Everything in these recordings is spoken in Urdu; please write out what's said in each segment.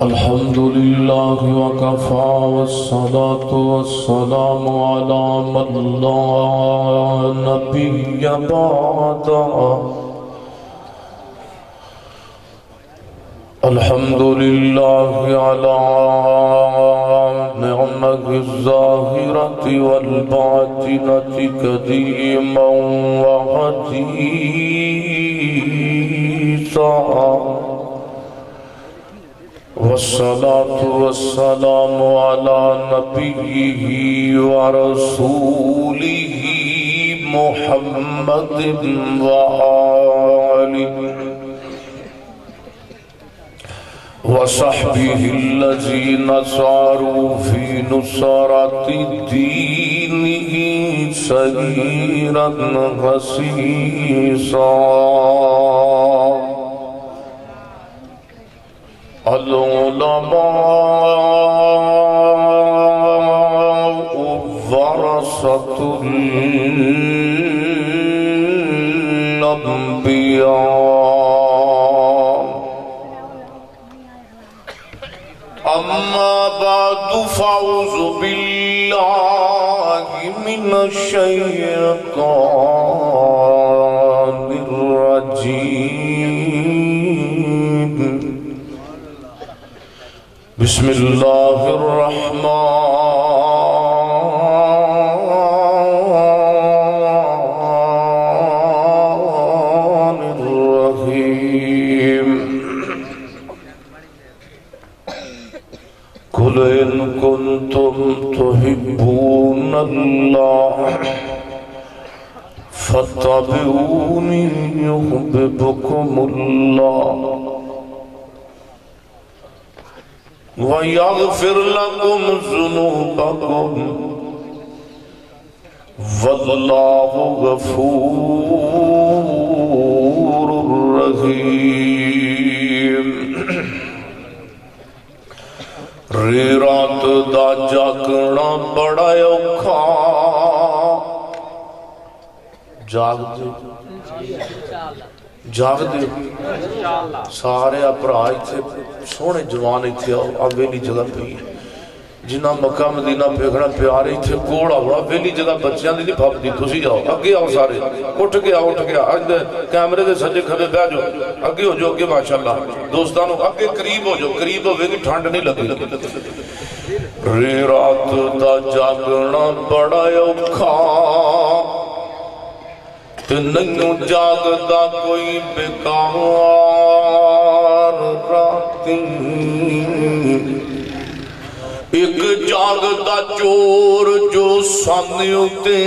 الحمد لله وكفى والصلاة والسلام على من لا نبي بعده. الحمد لله على نعمه الظاهرة والباطنة قديما وحديثا، والصلاة والسلام على نبيه ورسوله محمد وآله وصحبه الذين ساروا في نصرة دينه سيرا خسيسا. العلماء ورثة الأنبياء، أما بعد فأعوذ بالله من الشيطان الرجيم. بسم الله الرحمن الرحيم. قل إن كنتم تحبون الله فاتبعوني يحببكم الله وَيَغْفِرْ لَكُمْ ذُنُوبَكُمْ وَاللَّهُ غَفُورٌ رَحِيمٌ. رات دا جاگنا بڑا اوکھا. جاگ دے جاگ دے سارے اپرا تھے سونے جوان تھے ویلی جگہ پہ جنہ مکہ مدینہ پیغڑا پیارے تھے کوڑا بڑا ویلی جگہ بچیاں دی بھاپ دی تسی جاؤ اگے آؤ سارے اٹھ گیا کیمرے دے سجے کھبے بہ جو اگے ہو جو اگے ماشاءاللہ دوستانوں اگے قریب ہو جو قریب ہوئے گی ٹھنڈ نہیں لگی. رات دا جاگنا بڑا اوکھا نہیں جاگتا کوئی بیکار راتی. ایک جاگتا چور جو سامنے ہوتے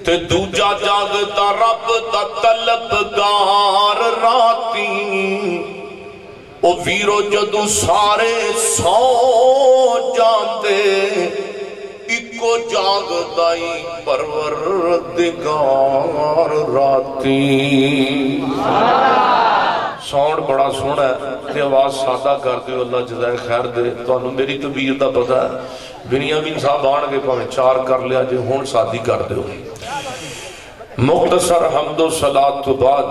تے دوجا جاگتا رب دا طلبگار راتی. او ویرو جدو سارے سو جاندے ایکو جاگدائی پروردگار راتی. ساؤنڈ بڑا سونا ہے تے آواز سادہ کر دے اللہ جزائے خیر دے. تو انہوں میری طبیعت دا پتا ہے بنیامین صاحب آن کے پاہمیں چار کر لیا جے ہون سادی کر دے. مختصر حمد و صلاة تو بعد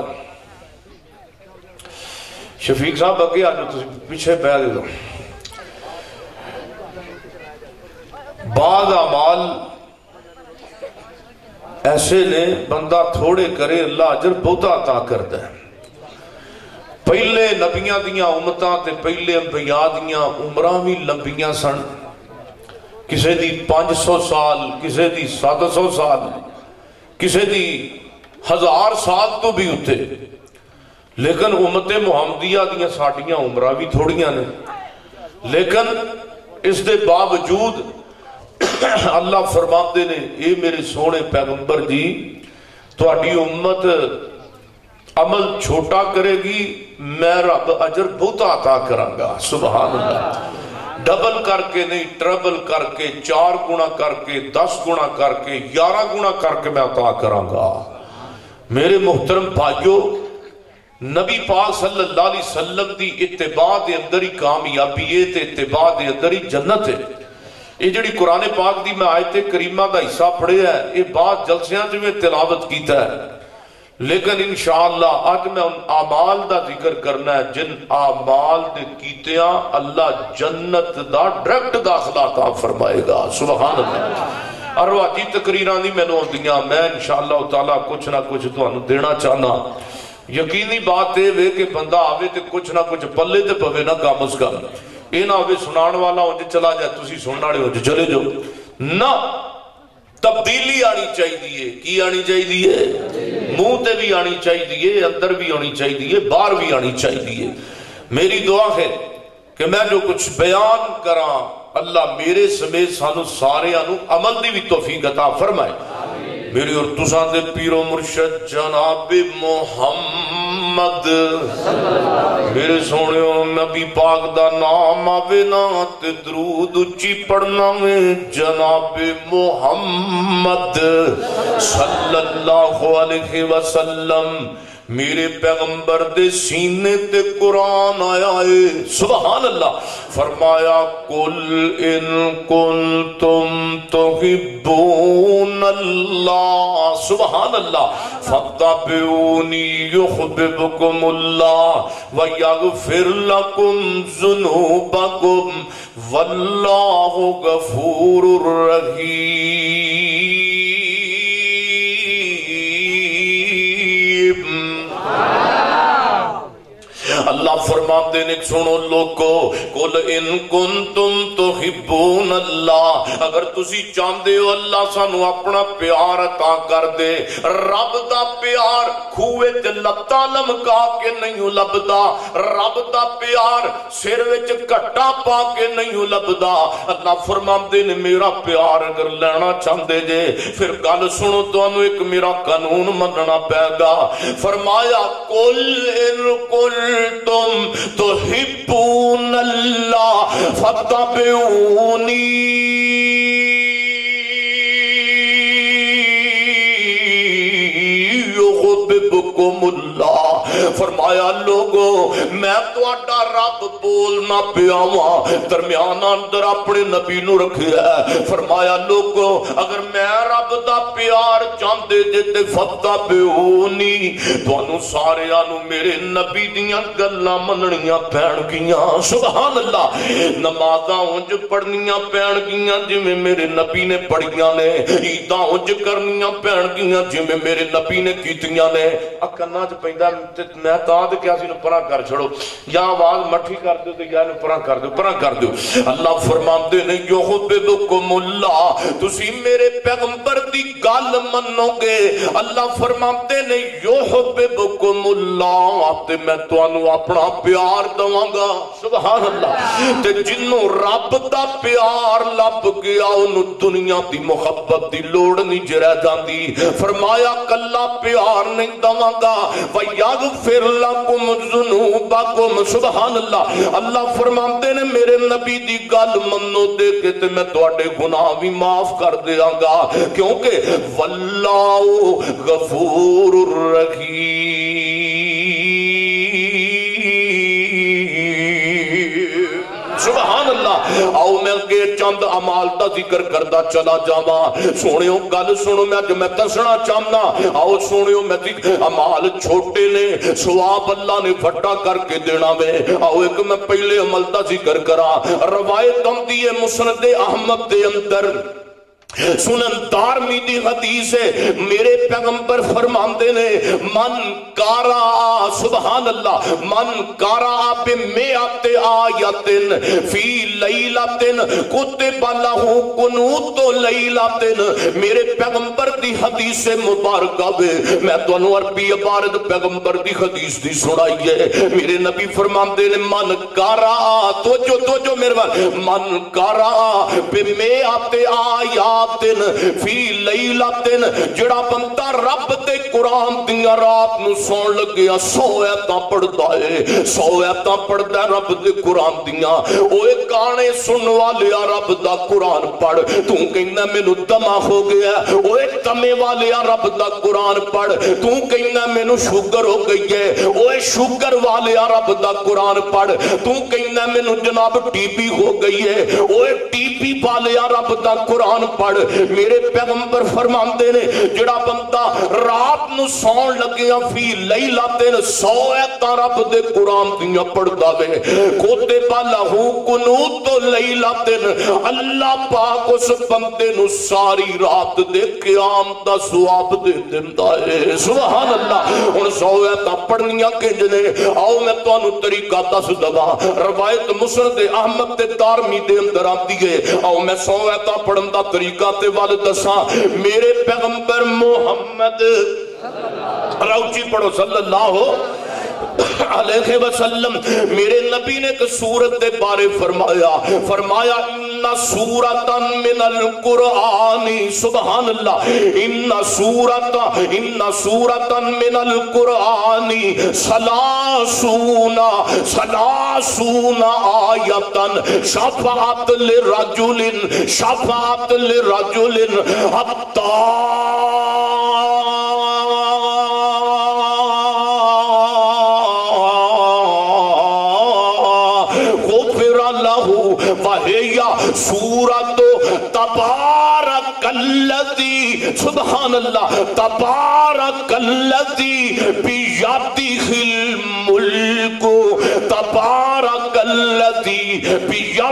شفیق صاحب اگے آجو پیچھے بہ دے دو. بعض اعمال ایسے نے بندہ تھوڑے کرے اللہ اجر بہتا عطا کرتا ہے. پہلے نبیاں دیاں امتاں تے پہلے انبیاء دیاں عمراں بھی لمبیاں سن. کسے دی 500 سال کسے دی 700 سال کسے دی 1000 سال تو بھی اٹھے. لیکن امت محمدیہ دیاں ساٹیاں عمراں بھی تھوڑیاں نے. لیکن اس دے باوجود اللہ فرماتے نے اے میرے سونے پیغمبر جی تو اڈی امت عمل چھوٹا کرے گی میں رب اجر بہتا عطا کرانگا. سبحان اللہ. ڈبل کر کے نہیں ٹربل کر کے 4 گنا کر کے 10 گنا کر کے 11 گنا کر کے میں عطا کرانگا. میرے محترم بھائیو نبی پاک صلی اللہ علیہ وسلم دی اتباع دے اندر ہی کامیابی ہے تے اتباع دے اندر ہی جنت ہے. یہ جڑی قرآن پاک دی میں آیت کریمہ دا حصہ پڑھے ہے یہ بعض جلسیاں جو میں تلاوت کیتا ہے لیکن انشاءاللہ آج میں ان اعمال دا ذکر کرنا ہے جن اعمال دے کیتیاں اللہ جنت دا ڈائریکٹ داخلہ عطا فرمائے گا. سبحان اللہ. ارواحی تقریراں نہیں مینوں آندیاں، میں انشاءاللہ تعالی کچھ نہ کچھ تانوں دینا چاہنا. یقینی بات یہ وے کہ بندہ آوے تے کچھ نہ کچھ پلے تے پوے نہ کام اس کا یہ نہ ہوئے سنان والا ہوں چلا جائے تسی سننا رہے ہوں چلے جو نہ. تبدیلی آنی چاہیے. کی آنی چاہیے؟ منہ تے بھی آنی چاہیے، اندر بھی آنی چاہیے، باہر بھی آنی چاہیے. میری دعا ہے کہ میں جو کچھ بیان کراں اللہ میرے سمیت سانو سارے آنو عمل دی بھی توفیق عطا فرمائے. میری اور تساں دے پیر و مرشد جناب محمد میرے سونے نبی پاک دا نام آوے نا تے درود اچھی پڑھنا میں جناب محمد صلی اللہ علیہ وسلم. میرے پیغمبر دے سینے تے قرآن آیا ہے. سبحان اللہ. فرمایا قل ان کنتم تحبون اللہ. سبحان اللہ. فاتبعونی یحببکم اللہ ویغفر لکم ذنوبکم واللہ غفور رحیم. اللہ فرماتے ہیں سنو لوگو قل ان کنتم تحبون اللہ اگر تسی چاہتے ہو اللہ سانو اپنا پیار عطا کر دے. رب دا پیار کھوے تے لتا لمکا کے نہیں لبدا. رب دا پیار سر وچ کٹا پا کے نہیں لبدا. اللہ فرماتے ہیں میرا پیار اگر لینا چاہتے جے پھر گل سنو تانوں ایک میرا قانون مننا پے گا. فرمایا قل ان تم تحبون اللہ فاتبعونی یحببکم اللہ. فرمایا لوگو میں تہاڈا رب بولنا پیاواں درمیان اندر اپنے نبی نو رکھیا ہے. فرمایا لوگو اگر میں رب دا پیار چاہندے جے تے فتبعونی تانوں ساریاں نو میرے نبی دیاں گلاں مننیاں پین گیاں. سبحان اللہ. نمازاں اونج پڑھنیاں پین گیاں جویں میرے نبی نے پڑھیاں نے. عیداں اونج کرنیاں پین گیاں جویں میرے نبی نے کیتیاں نے. اکھاں چ پیندا میں تاں تے کیا سی نو پراں کر چھڑو یا آواز مٹھی کر دیو تے یا نو پراں کر دیو پراں کر دیو. اللہ فرماندے نے یحببکم اللہ تسی میرے پیغمبر دی گل منو گے. اللہ فرماندے نے یحببکم اللہ تے میں تانوں اپنا پیار دواں گا. سبحان اللہ. تے جنوں رب دا پیار لب گیا اونوں دنیا دی محبت دی لوڑ نہیں جرہ جاندی. فرمایا کلا پیار نہیں دواں گا وَيَغْفِرْ لَكُمْ ذُنُوبَكُمْ. سبحان اللہ. اللہ فرماتے نے میرے نبی دی گل منو دے کے تے میں تواڈے گناہ بھی معاف کر دیاں گا کیونکہ واللہ غفور الرحیم. سبحان اللہ. آؤ میں اگے چند اعمال دا ذکر کردا چلا جاواں. سونیو گل سنو میں جو میں دسنا چاہنا. آؤ سونیو میں اعمال چھوٹے نے ثواب اللہ نے وڈا کر کے دینا وے. آؤ ایک میں پہلے عمل دا ذکر کراں. روایت آندی ہے مسند احمد دے اندر سنن دارمی دی حدیث ہے. میرے پیغمبر فرماندے نے من کارا سبحان اللہ من کارا بمیات آیات فی لیلت کتب لہ قنوت لیلت. میرے پیغمبر دی حدیث مبارکہ میں تانوں عربی عبارت پیغمبر دی حدیث دی سنائی ہے. میرے نبی فرماندے نے من کارا تو میرے من کارا بمیات آیات فی لیلتن جڑا بندہ رب دے قرآن دیا رات نو سون لگیا 100 ایتاں پڑھدا ہے 100 ایتاں پڑھدا ہے رب دے قرآن دیا. اوے گانے سن والیا رب دا قرآن پڑھ تو کہنا مینوں دما ہو گیا. اوے دمے والیا رب دا قرآن پڑھ تو کہنا مینوں شوگر ہو گئی ہے. اوے شوگر والیا رب دا قرآن پڑھ تو کہنا مینوں جناب ٹی بی ہو گئی ہے. اوے ٹی بی والیا رب دا قرآن پڑھ پڑھ. میرے پیغمبر فرماندے نے جڑا بندہ رات نو سون لگیا فی لیلۃ 100 ایتاں رب دے قرآن دیاں پڑھدا وے کوتب لہ قنوت لیلۃ اللہ پاک اس بندے نو ساری رات دے قیام دا ثواب دے دیندا ہے. سبحان اللہ. ہن 100 ایتاں پڑھنیاں کنج نے؟ آؤ میں تانوں طریقہ دس دواں. روایت مسند احمد تے دارمی دے اندر آندی ہے. آؤ میں 100 ایتاں پڑھن دا طریقہ تے ول دساں. میرے پیغمبر محمد راؤچی پڑھو صلی اللہ علیہ وسلم میرے نبی نے ایک سورت دے بارے فرمایا ان سورتن من القرآن. سبحان اللہ. ان سورتن من القرآن سلاسون آیتن شفاعت لرجل حتی سورت تبارک الذی. سبحان اللہ. تبارک الذی بیدہ الملک. تبارک الذی بیدہ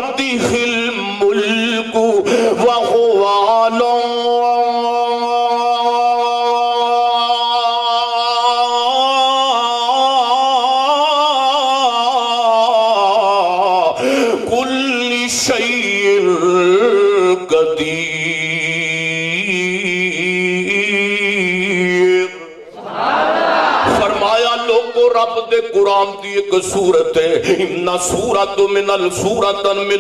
الملک وہو علی قرآن دی ایک سورت ہے. ان سورت من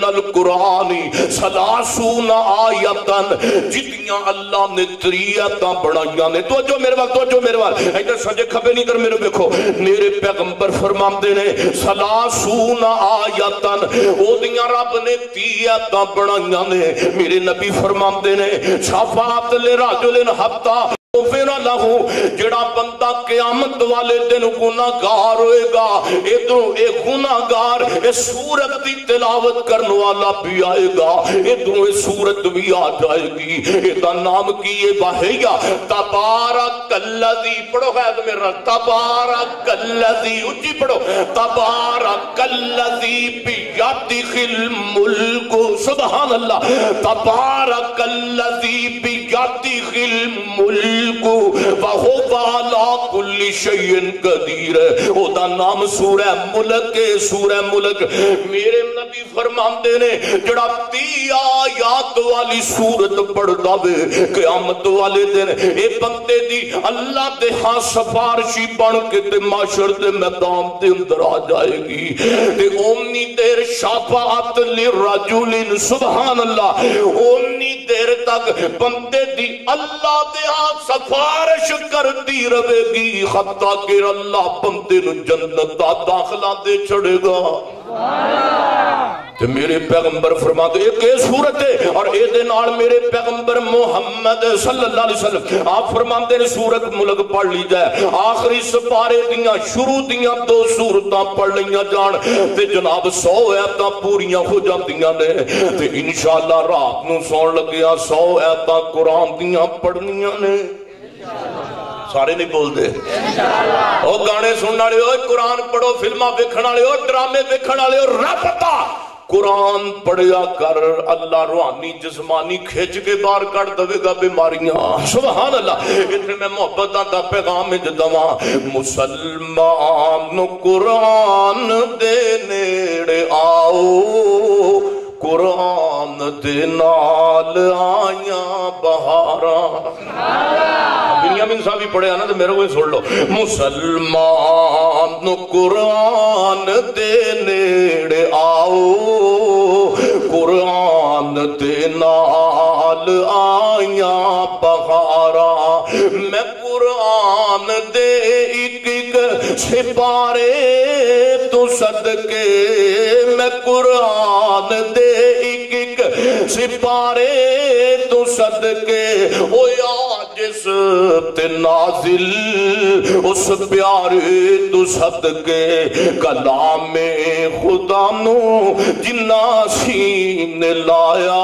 القرآن سلاسون آیتن جتیاں اللہ نے 3 آیتاں بڑھائیاں نے. توجہ میرے وال ادھر سجے کھبے نہیں کر میرے دیکھو. میرے پیغمبر فرماندے نے سلاسون آیتن او دیاں رب نے 3 آیتاں بڑھائیاں نے. میرے نبی فرماندے نے شفاعت لرجل حتی جڑا بندہ قیامت والے دن گناہگار ہوئے گا ادھروں اے گناہگار اے سورت دی تلاوت کرنے والا بھی آئے گا ادھروں اے سورت بھی آ جائے گی. ایدہ نام کی یہ بہیا تبارک الذی. پڑھو خید میرا تبارک الذی. اچھی پڑھو تبارک الذی بیدہ الملک. سبحان اللہ. تبارک الذی بیدہ الملک وَهُوَ عَلَىٰ كُلِّ شَيْءٍ قَدِيرٌ. او دا نام سورہ ملک ہے. سورہ ملک. میرے نبی فرماندے نے جڑا 30 آیات والی سورت پڑھدا وے قیامت والے دن اے بندے دی اللہ دے ہاں سفارشی بن کے تے معاشر دے میدان دے اندر آ جائے گی تے اونی دیر شفاعت لرجل. سبحان اللہ. اونی دیر تک بندے دی اللہ دے ہاں سفارش کرتی رہے گی حتیٰ کہ اللہ بندے نو جنت دا داخلہ دے چھڑے گا. تو میرے پیغمبر فرماتے ایک یہ صورت ہے اور اے دے نال میرے پیغمبر محمد صلی اللہ علیہ وسلم آپ فرماتے ہیں سورت ملک پڑھ لی جائے. آخری سپارے دیاں شروع دیاں 2 سورتاں پڑھ لیاں جان تے جناب 100 ایتاں پوریاں ہو جاندیاں نے تے انشاءاللہ رات نو سون لگیا 100 ایتاں قرآن دیاں پڑھنیاں نے. سارے نہیں بول دے او گانے سننے والے ہو قرآن پڑھو فلماں ویکھن والے ہو ڈرامے ویکھن والے ہو رب تا قرآن پڑھیا کر. اللہ روحانی جسمانی کھچ کے باہر کر دے گا بیماریاں. سبحان اللہ. اتنے میں محبت دا پیغام دواں مسلمان قرآن دے نیڑے آؤ قرآن دے نال آیاں بہاراں. بنیامین صاحب بھی پڑھے آنا تو میرے کو سن لو. مسلمان قرآن دے نیڑے آؤ قرآن دے نال آیاں بہاراں. میں قرآن دے ایک سپارے تو صدقے میں قرآن دے ایک سپارے تو صدقے او یا جس تے نازل اس پیارے تو صدقے کلام خدا نو جنہ سین لایا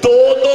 2-2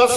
10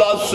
10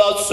10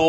2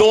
2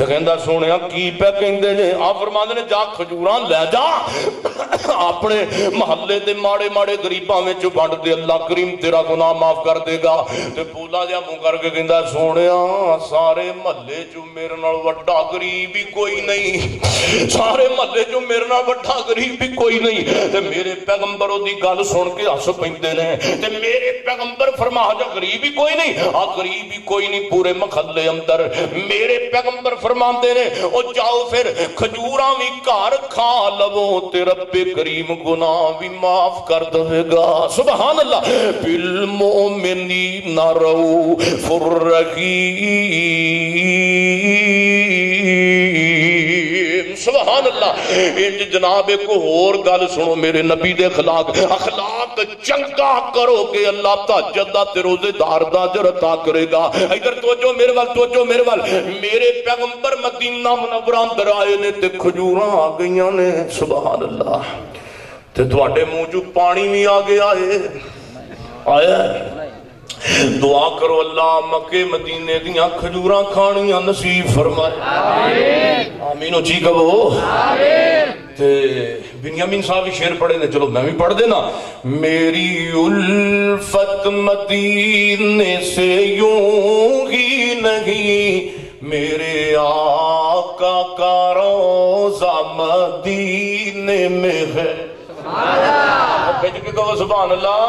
تو کہندا سونیا کی پہ کہندے نے؟ آپ فرماندے نے جا کھجوراں لے جا اپنے محلے دے ماڑے ماڑے غریباں وچ ونڈ دے، اللہ کریم تیرا گناہ معاف کر دے گا۔ تے پولا جا منہ کر کے کہندا سونیا سارے محلے چ میرے نال وڈا غریب ہی کوئی نہیں، سارے محلے چ میرے نال وڈا غریب ہی کوئی نہیں۔ تے میرے پیغمبر دی گل سن کے ہس پیندے نے، تے میرے پیغمبر فرما جا غریب ہی کوئی نہیں، آ غریب ہی کوئی نہیں پورے محلے اندر۔ میرے پیغمبر فرماندے نے او جاؤ پھر کھجوراں وی گھر کھا لو تے رب کریم گناہ بھی معاف کر دے گا۔ سبحان اللہ۔ بالمؤمنین رؤوف الرحیم۔ سبحان اللہ۔ انج جناب ایک اور گل سنو میرے نبی دے اخلاق چنگا کرو کہ اللہ تہجد دا تے روزے دار دا اجر عطا کرے گا۔ ادھر توجہ میرے وال، توجہ میرے وال۔ میرے پیغمبر مدینہ منورہ اندر آئے نے تے کھجوراں آ گئیاں نے۔ سبحان اللہ۔ تے تواڈے منہ چوں پانی بھی آ گیا ہے، آیا ہے۔ دعا کرو اللہ مکے مدینے دیاں کھجوراں کھانیاں نصیب فرمائے۔ آمین آمین اچھی کہو آمین۔ تے بنیامین صاحب بھی شعر پڑھے نے، چلو میں بھی پڑھ دینا۔ میری الفت مدینے سے یوں ہی نہیں، میرے آقا کا روضہ مدینے میں ہے۔ سبحان اللہ۔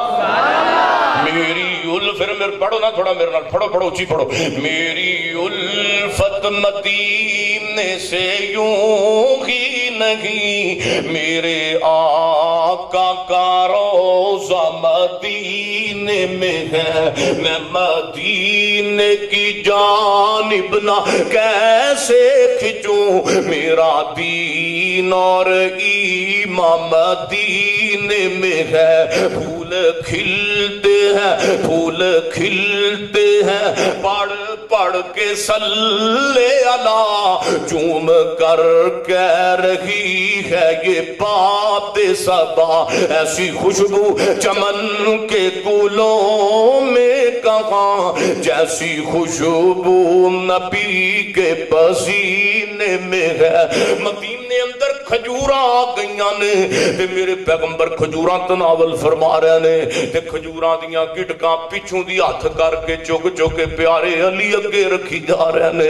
میری پھر میرے پڑھو نا تھوڑا میرے نال، پڑھو پڑھو اچھی پڑھو۔ میری الفت مدینے سے یوں ہی نہیں، میرے آقا کا روضہ مدینے میں ہے، میں مدینے کی جانب نہ کیسے کھچوں، میرا دین اور ایمان مدینے میں ہے۔ پھول کھلتے ہیں، پھول کھلتے ہیں، پڑھ پڑھ کے صلی علی، چوم کر کہہ رہی ہے یہ بات صبا، ایسی خوشبو چمن کے گلوں میں کہاں، جیسی خوشبو نبی کے پسینے میں ہے۔ مدینے اندر کھجوراں آ گئیاں نے تے میرے پیغمبر کھجوراں تناول فرما رہے نے، تے کھجوراں دیاں گٹکاں پچھوں دی ہاتھ کر کے چک چک کے پیارے علی اگے رکھی جا رہے نے۔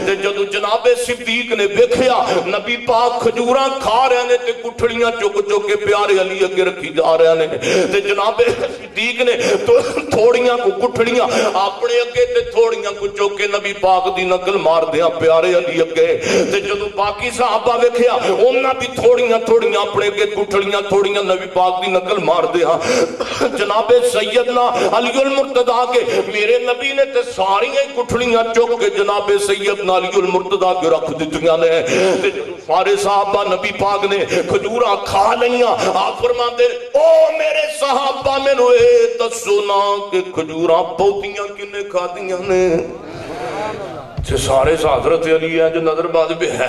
تے جدو جناب صدیق نے دیکھیا نبی پاک کھجوراں کھا رہے نے تے گٹھڑیاں چک چک کے پیارے علی اگے رکھی جا رہے نے، تے جناب صدیق نے تھوڑیاں کو گٹھڑیاں اپنے اگے تے تھوڑیاں کو چک کے نبی پاک دی نقل مار دیاں پیارے علی اگے۔ تے جدو باقی صحابہ ویکھیا انہاں بھی تھوڑیاں تھوڑیاں اپنے اگے گٹھڑیاں تھوڑیاں نبی پاک دی نقل مار دیاں۔ جناب سیدنا علی المرتضیٰ کے میرے نبی نے تے ساری گٹھڑیاں چک کے جناب سیدنا علی المرتضیٰ کے رکھ دتیاں نے۔ تے سارے صحابہ نبی پاک نے کھجوراں کھا لیاں۔ آپ فرماتے او میرے صحابہ مینوں اے دسو نا کہ کھجوراں پودیاں کنے کھادیاں نے؟ سارے حضرت علی ہے جو نظر باز بھی ہے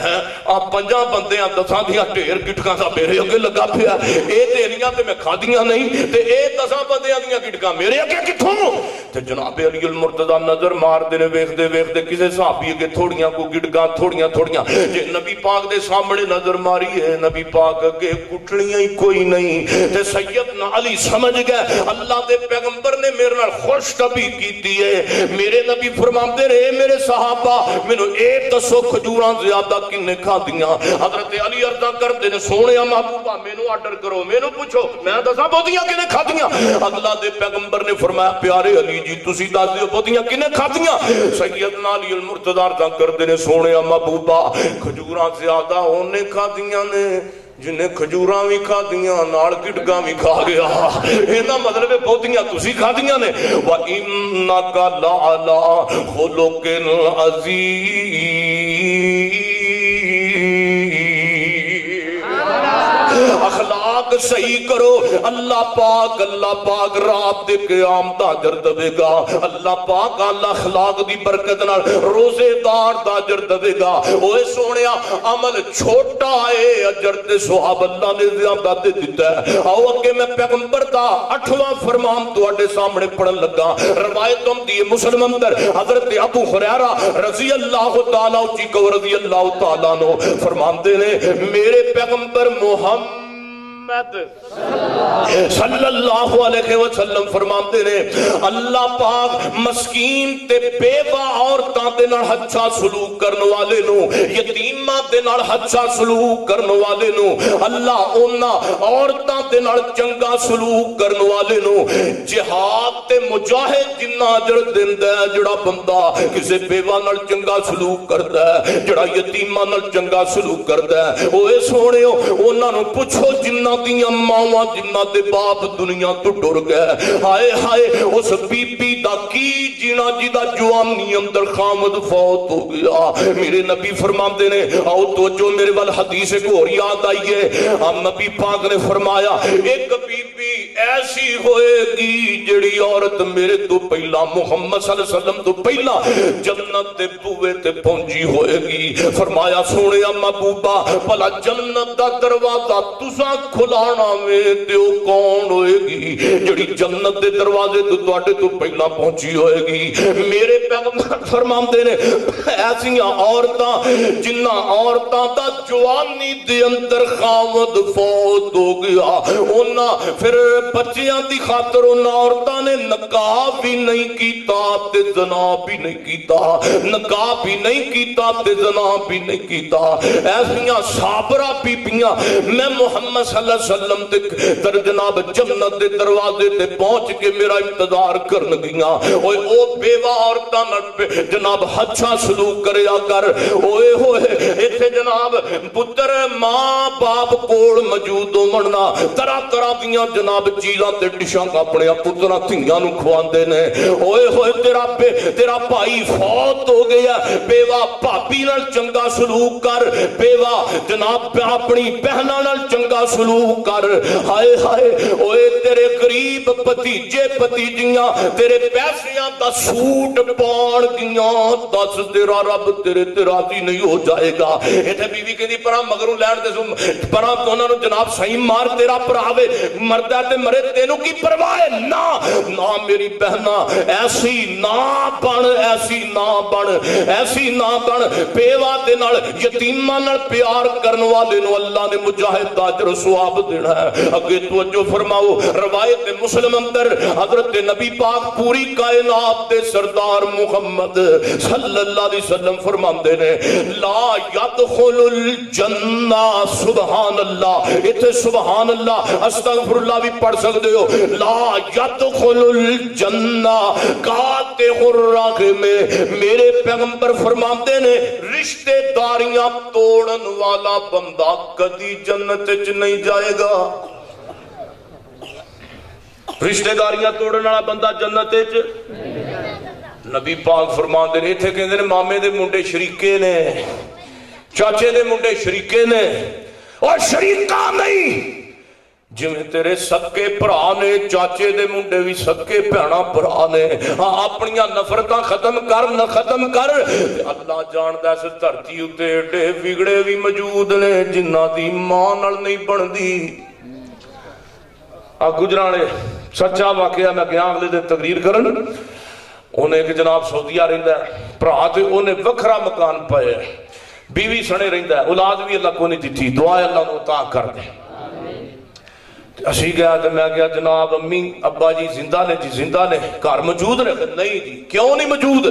آپ 50 بندیاں 10 دیاں ڈھیر گٹکاں دا میرے اگے لگا پیا، اے تیریاں تے میں کھادیاں نہیں تے اے 10 بندیاں دیاں گٹکاں میرے اگے کتھوں؟ تے جناب علی المرتضیٰ نظر مار دے نے ویکھدے ویکھدے کسے صحابی اگے تھوڑیاں کو گٹکاں تھوڑیاں تھوڑیاں، جے نبی پاک دے سامنے نظر ماری ہے نبی پاک اگے گٹھڑیاں ہی کوئی نہیں۔ تے سیدنا علی سمجھ گئے اللہ دے پیغمبر نے میرے نال خوش طبی کیتی ہے۔ میرے نبی فرماندے رہے میرے صحابہ مینوں اے دسو کھجوراں زیادہ کنے کھادیاں؟ حضرت علی عرض کردے نے سونیا محبوبہ مینوں آرڈر کرو، مینوں پوچھو میں دساں بودیاں کنے کھادیاں؟ اللہ دے پیغمبر نے فرمایا پیارے علی جی تسی دس دیو بودیاں کنے کھادیاں؟ سیدنا علی المرتضیٰ عرض کردے نے سونیا محبوبہ کھجوراں زیادہ ہونے کھادیاں نے جنہیں کھجوراں بھی کھا دیاں نال گٹکاں بھی کھا گیا۔ اینا مطلب بہتیاں تسی کھا دیاں نے۔ وَإِنَّكَ لَعَلَىٰ خُلُقٍ عَظِيمٍ۔ اخلاق صحیح کرو اللہ پاک رات دے قیام دا اجر دے گا اللہ پاک اللہ اخلاق دی برکت نال روزے دار دا اجر دے گا اوے سونیا عمل چھوٹا ہے اجر تے ثواب اللہ نے زیادہ دے دیتا ہے آؤ اگے میں پیغمبر دا 8واں فرمان تواڈے سامنے پڑھن لگا روایت دی مسلم اندر حضرت ابو ہریرہ رضی اللہ تعالی عنہ رضی اللہ تعالیٰ عنہ فرماندے نے میرے پیغمبر محمد صلی اللہ علیہ وسلم فرماتے نے اللہ پاک مسکین تے بیوہ عورتاں دے نال اچھا سلوک کرنے والے نو یتیماں دے نال اچھا سلوک کرنے والے نو اللہ انہاں عورتاں دے نال چنگا سلوک کرنے والے نو جہاد تے مجاہد جنہ اجر دیندا ہے جڑا بندہ کسے بیوہ نال چنگا سلوک کردا ہے جڑا یتیماں نال چنگا سلوک کردا ہے اوے سونےو انہاں نو پوچھو جنہ دیاں ماواں جنہ دے باپ دنیا تو ڈر گئے ہائے ہائے اس بی بی دا کی جینا جدا جوانی اندر خامد فوت ہو گیا میرے نبی فرماندے نے آؤ تو جو میرے وال حدیث کو اور یاد آئیے ہم نبی پاک نے فرمایا ایک بی بی ایسی ہوئے گی جڑی عورت میرے تو پہلا محمد صلی اللہ علیہ وسلم تو پہلا جنت دے بوئے تے پہنچی ہوئے گی فرمایا سونے محبوبہ بھلا جنت دا دروازہ تساں کھلانا میں دیو کون ہوئے گی جڑی جنت دے دروازے تو تواڈے تو پہلا پہنچی ہوئے گی میرے پیغمبر فرماندے نے ایسیاں عورتاں جنہ عورتاں دا جوانی دے اندر خامد فوت ہو گیا انہاں پھر بچیاں دی خاطر انہاں عورتاں نے نکاح بھی نہیں کیتا تے زنا بھی نہیں کیتا نکاح بھی نہیں کیتا تے زنا بھی نہیں کیتا ایسیاں صابرہ بیبیاں میں محمد صلی اللہ علیہ وسلم در جناب جنت دے دروازے تے پہنچ کے میرا انتظار کرن گیاں اوے او بیوہ عورتاں جناب اچھا سلوک کریا کر اوے ہوئے ایتھے جناب پتر ماں باپ کول موجود ہونا طرح طرح دیاں جناب چیزاں تے ڈشاں اپنے پتراں دھیاں نو کھواندے نے اوے ہوئے تیرا بھائی فوت ہو گیا بیوہ بھابی نال چنگا سلوک کر بیوہ جناب اپنی بہناں نال چنگا سلوک کر ہائے ہائے اوے تیرے غریب بھتیجے بھتیجیاں تیرے پیسیاں دا سوٹ پان گیاں دس تیرا رب تیرے تے راضی نہیں ہو جائے گا ایتھے بیوی کہندی پرا مگروں لین دے پرا انہاں نو جناب صحیح مار تیرا پراوے مردا تے مرے تینوں کی پرواہ ہے نہ میری بہنا ایسی نہ بن بیوہ دے نال یتیماں نال پیار کرن والے نو اللہ نے مجاہد دا اجر ثواب دینا ہے اگے توجہ فرماؤ روایت مسلم اندر حضرت نبی پاک پوری کائنات دے سردار محمد صلی اللہ علیہ وسلم فرماندے نے لا يدخل الجنہ سبحان اللہ اتھے سبحان اللہ استغفر اللہ بھی پڑھ سکتے ہو لا يدخل الجنہ قاطع الرحم میرے پیغمبر فرماندے نے رشتے داریاں توڑن والا بندہ کدی جنت چ نہیں جائے گا رشتے داریاں توڑن والا بندہ جنت چ نبی پاک فرماندے نے ایتھے کہندے نے مامے دے منڈے شریکے نے چاچے دے منڈے شریکے نے اور شریکہ نہیں جویں تیرے صدقے بھرا نے چاچے دے منڈے بھی صدقے بھینا بھرا نے اپنیاں نفرتاں ختم کر اللہ جاندا اس دھرتی اُتے ایڈے بگڑے بھی موجود نے جنہاں دی ماں نال نہیں بندی گجرانے سچا واقعہ میں گیا اگلے دن تقریر کرن انہیں ایک جناب سعودیہ رہندا ہے بھرا تے انہیں وکھرا مکان پائے بیوی سنے رہندا ہے اولاد بھی اللہ کو نہیں دتی دعا اللہ نو عطا کر دے اسی گیا تو میں گیا جناب امی ابا جی زندہ نے گھر موجود نے نہیں جی کیوں نہیں موجود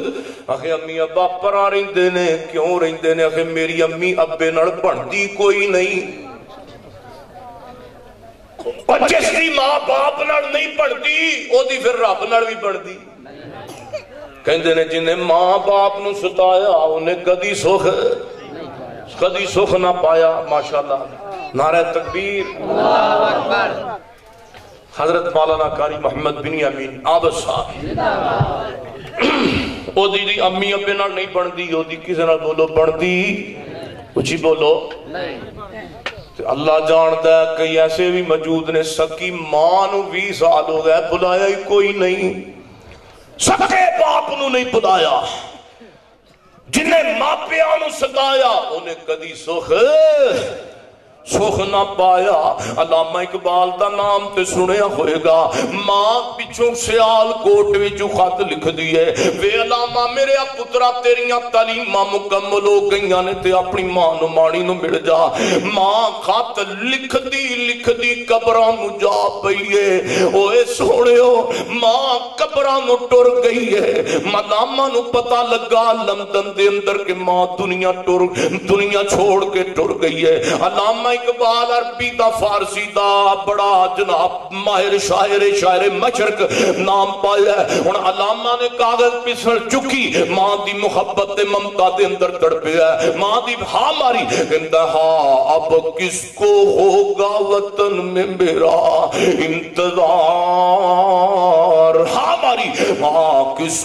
آخے امی ابا پرا رہندے نے کیوں رہندے نے آخے میری امی ابے نال بنتی کوئی نہیں اور جس دی ماں باپ نال نہیں بنتی او دی پھر رب نال بھی بنتی کہندے نے جنہیں ماں باپ نو ستایا انہیں کدی سکھ نہ پایا ماشاءاللہ نعرہ تکبیر اللہ اکبر حضرت مولانا قاری محمد بن یامین عابد صاحب او دی امی ابے نال نہیں بنتی او دی کسے نال بولو بنتی اچھی بولو اللہ جانتا ہے کئی ایسے بھی موجود نے سکی ماں نو 20 سال ہو گئے بلایا ہی کوئی نہیں، سکے باپ نو نہیں بلایا، جنہیں ماپیاں نو سکایا انہیں کدی سکھ نہ پایا۔ علامہ اقبال دا نام تے سنیا ہوئے گا، ماں پچھوں سیال کوٹ وچوں خط لکھ دیئے، وے علامہ میرے پترا تیریاں تعلیماں مکمل ہو گئیاں نے تے اپنی ماں نو ماڑی نو مل جا۔ ماں خط لکھ دی قبراں نو جا پئیے، اوے سونیو ماں قبراں نو ٹر گئی ہے۔ علامہ نو پتہ لگا لندن دے اندر کہ ماں دنیا چھوڑ کے ٹر گئی ہے۔ علامہ اقبال عربی دا فارسی دا بڑا جناب ماہر شاعر مشرق نام پایا ہے۔ ہن علامہ نے کاغذ پسر چکی، ماں دی محبت ممتا دے اندر تڑپیا ہے، ماں دی ہاں ماری کہندا ہاں اب کس کو ہوگا وطن میں میرا انتظار، ہاں ماری ہاں کس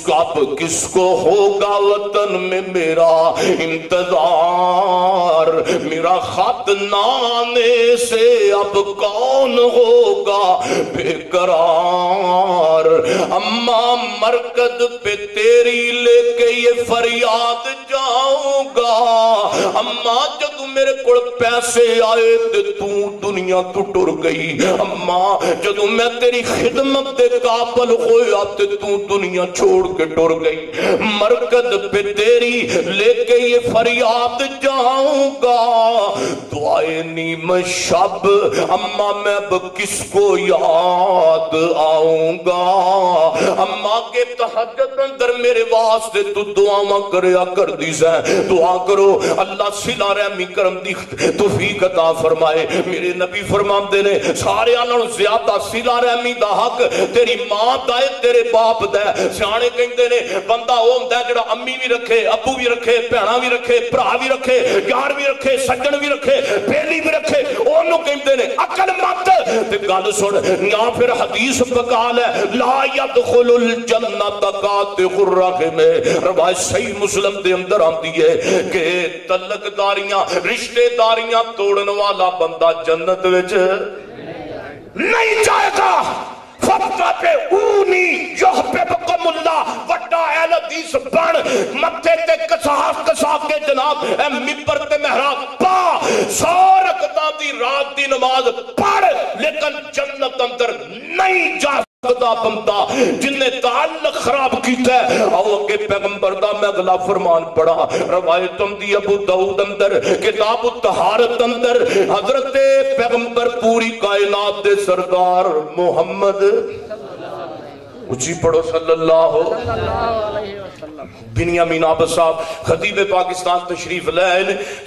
کو ہوگا وطن میں میرا انتظار، میرا خط نہ آنے سے اب کون ہوگا بے قرار، اماں مرکز پہ تیری لے کے یہ فریاد جاؤں گا، اماں جدو میرے کوڑ پیسے آئے تو دنیا تو ٹر گئی، اماں جدو میں تیری خدمت دے قابل ہویا تو دنیا چھوڑ کے ٹر گئی، مرکز پہ تیری لے کے یہ فریاد جاؤں گا، دعائے نیم شب اماں میں اب کس کو یاد آؤں گا، اماں کے تہجد اندر میرے واسطے تو دعاواں کریا کر دی سے، دعا کرو اللہ صلہ رحمی کرم دی توفیق عطا فرمائے۔ میرے نبی فرماندے نے سارے انہوں زیادہ صلہ رحمی دا حق تیری ماں دا ہے تیرے باپ دا ہے۔ سیانے کہندے نے بندہ وہ ہوندا ہے جڑا امی بھی رکھے، ابو بھی رکھے، بھیڑاں بھی رکھے، بھرا بھی رکھے، یار بھی رکھے، سجن بھی رکھے، بیلی بھی رکھے، انہوں کہندے نے عقل مت تے گل سن، یا پھر حدیث بقال ہے لا يدخل الجنت قاطع الرحم، روایت صحیح مسلم دے اندر آتی ہے کہ تعلق داریاں رشتے داریاں توڑن والا بندہ جنت وچ نہیں جائے گا۔ فتح پہ اونی یحببکم اللہ وڈا اہل حدیث بن متھے تے کسا کے جناب اے ممبر تے محراب پا 100 رکعتاں دی رات دی نماز پڑھ، لیکن جنت اندر نہیں جا سکتا بندہ جن نے تعلق خراب کیتا ہے۔ آؤ کہ پیغمبر دا میں اگلا فرمان پڑھا، روایت دی ابو داؤد اندر کتاب الطہارت اندر حضرت پیغمبر پوری کائنات دے سردار محمد اچھی پڑھو صلی اللہ علیہ وسلم، بنیامین عابد صاحب خطیب پاکستان تشریف لائے،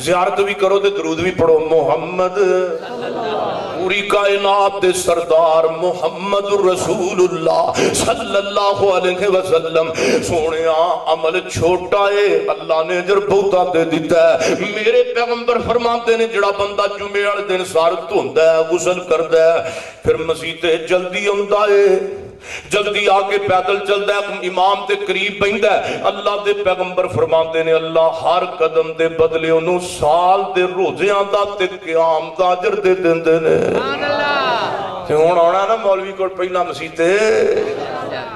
زیارت بھی کرو دے درود بھی پڑھو، محمد پوری کائنات دے سردار محمد رسول اللہ صلی اللہ علیہ وسلم۔ سونیا عمل چھوٹا ہے اللہ نے اجر بہتا دے دیتا ہے۔ میرے پیغمبر فرماتے نے جڑا بندہ جمعے والے دن سار دھوندا ہے غسل کردا ہے پھر مسجد جلدی آندا ہے، جلدی آکے پیدل چلدا ہے، امام تے قریب بہندا ہے، اللہ دے پیغمبر فرماندے نے اللہ ہر قدم دے بدلے انہوں سال دے روزیاں دا تے قیام دا اجر دے دیندے نے۔ تے ہن آنا نا مولوی کول پہلا مسیتے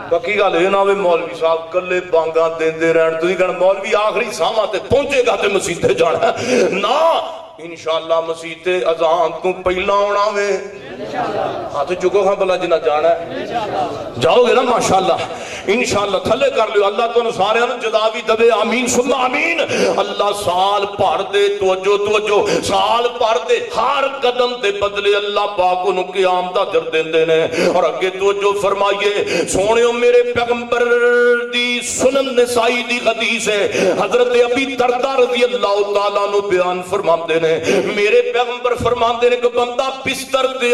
پکی گل اے نہ ہوے مولوی صاحب کلے بانگاں دیندے رہن تسی کہنا مولوی آخری ساواں تے پہنچے گا تے مسیتے جانا نا، انشاءاللہ مسیتے اذان تو پہلا ہونا وے، ہاتھ چکو ہاں بلا جنہ جانا ہے جاؤ گے نا ماشاءاللہ انشاءاللہ تھلے کر لیو، اللہ تو سارے جداوی دبے آمین سم آمین۔ اللہ سال پار دے توجہ سال پار دے ہر قدم دے بدلے اللہ پاک انہوں قیام دا در دیندے نے۔ اور اگے توجہ فرمائیے سونیوں میرے پیغمبر دی سنن نسائی دی حدیث ہے، حضرت ابی دردہ رضی اللہ تعالیٰ نو بیان فرماندے نے، میرے پیغمبر فرماندے نے کہ بندہ بستر تے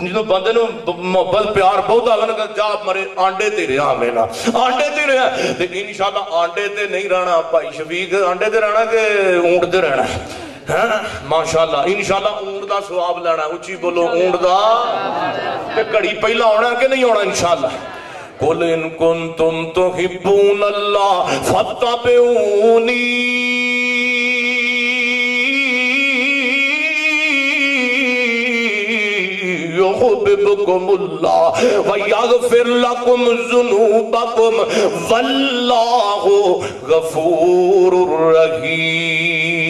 جنہوں بندے نو محبت پیار بہت آگا کہ جا مرے آنڈے تے رہا میں نا آنڈے تے رہا تے انشاءاللہ آنڈے تے نہیں رہنا بھائی شفیق آنڈے تے رہنا کہ اونٹ تے رہنا ماشاءاللہ انشاءاللہ اونٹ دا ثواب لینا اچھی بولو اونٹ دا کہ کڑی پہلا ہونا کہ نہیں ہونا انشاءاللہ قُلْ إِن كُنْتُمْ تُحِبُّونَ اللَّهَ فَاتَّبِعُونِي يُحْبِبْكُمُ اللَّهُ وَيَغْفِرْ لَكُمْ ذُنُوبَكُمْ وَاللَّهُ غَفُورٌ رَحِيمٌ